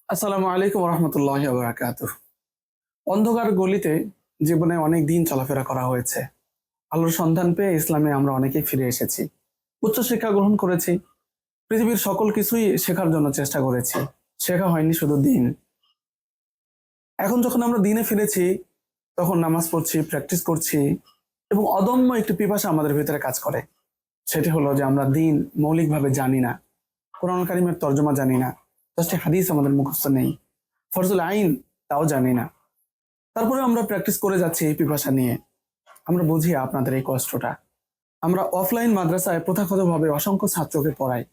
আসসালামু আলাইকুম রহমতুল্লাহি ওয়া বারাকাতুহু। অন্ধকার গলিতে জীবনে অনেক দিন চলাফেরা করা হয়েছে। আলোর সন্ধান পেয়ে ইসলামে আমরা অনেকেই ফিরে এসেছি। উচ্চশিক্ষা গ্রহণ করেছি। পৃথিবীর সকল কিছুই শেখার জন্য চেষ্টা করেছি। শেখা হয়নি শুধু দিন। এখন যখন আমরা দিনে ফিরেছি, তখন নামাজ পড়ছি, প্র্যাকটিস করছি এবং অদম্য একটি পিপাসা আমাদের ভিতরে কাজ করে। সেটি হলো যে আমরা দিন মৌলিকভাবে জানি না। কোরআন কারিমের তর্জমা জানি না। 10টি হাদিস আমাদের মুখস্থ নেই। ফরজুল আইন তাও জানি না। তারপরে আমরা প্র্যাকটিস করে যাচ্ছি এই পিপাসা নিয়ে। আমরা বুঝি আপনাদের এই কষ্টটা। আমরা অফলাইন মাদ্রাসায় প্রথাগতভাবে অসংখ্য ছাত্রকে পড়াই,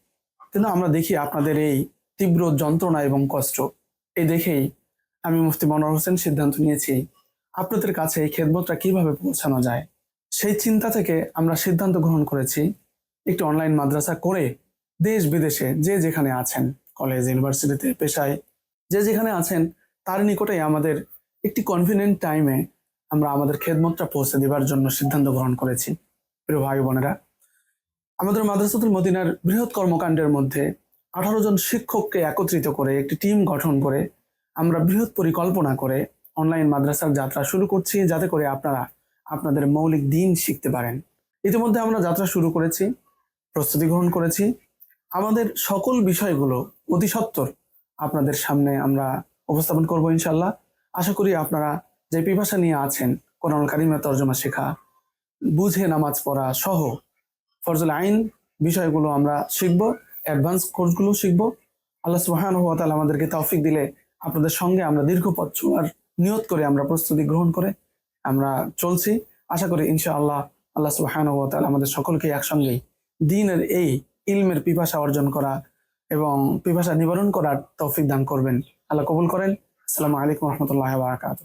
কিন্তু আমরা দেখি আপনাদের এই তীব্র যন্ত্রণা এবং কষ্ট। এই দেখেই আমি মুফতি মনোয়ার হোসেন সিদ্ধান্ত নিয়েছি আপনাদের কাছে এই খেদমতটা কিভাবে পৌঁছানো যায়। সেই চিন্তা থেকে আমরা সিদ্ধান্ত গ্রহণ করেছি একটি অনলাইন মাদ্রাসা করে দেশ বিদেশে যে যেখানে আছেন, কলেজ, ইউনিভার্সিটিতে, পেশায় যে যেখানে আছেন, তার নিকটেই আমাদের একটি কনভিনিয়েন্ট টাইমে আমরা আমাদের খেদমতটা পৌঁছে দেওয়ার জন্য সিদ্ধান্ত গ্রহণ করেছি। প্রিয় ভাই বোনেরা, আমাদের মাদ্রাসাতুল মদিনার বৃহৎ কর্মকাণ্ডের মধ্যে 18 জন শিক্ষককে একত্রিত করে একটি টিম গঠন করে আমরা বৃহৎ পরিকল্পনা করে অনলাইন মাদ্রাসার যাত্রা শুরু করছি, যাতে করে আপনারা আপনাদের মৌলিক দিন শিখতে পারেন। ইতিমধ্যে আমরা যাত্রা শুরু করেছি, প্রস্তুতি গ্রহণ করেছি। আমাদের সকল বিষয়গুলো অতি সত্বর আপনাদের সামনে আমরা উপস্থাপন করব ইনশাল্লাহ। আশা করি আপনারা যে পিপাসা নিয়ে আছেন, কোরআন কারিমের তর্জমা শেখা, বুঝে নামাজ পড়া সহ ফরজুল আইন বিষয়গুলো আমরা শিখব, অ্যাডভান্স কোর্সগুলো শিখব। আল্লাহ সুবহানাহু ওয়া তাআলা আমাদেরকে তৌফিক দিলে আপনাদের সঙ্গে আমরা দীর্ঘ পথ চলার নিয়ত করে আমরা প্রস্তুতি গ্রহণ করে আমরা চলছি। আশা করি ইনশাআল্লাহ আল্লাহ সুবহানাহু ওয়া তাআলা আমাদের সকলকে একসঙ্গেই দ্বীনের এই ইলমের পিপাসা অর্জন করা এবং পিপাসা নিবারণ করার তৌফিক দান করবেন। আল্লাহ কবুল করেন। আসসালামু আলাইকুম রহমতুল্লাহ ওয়া বারাকাতুহু।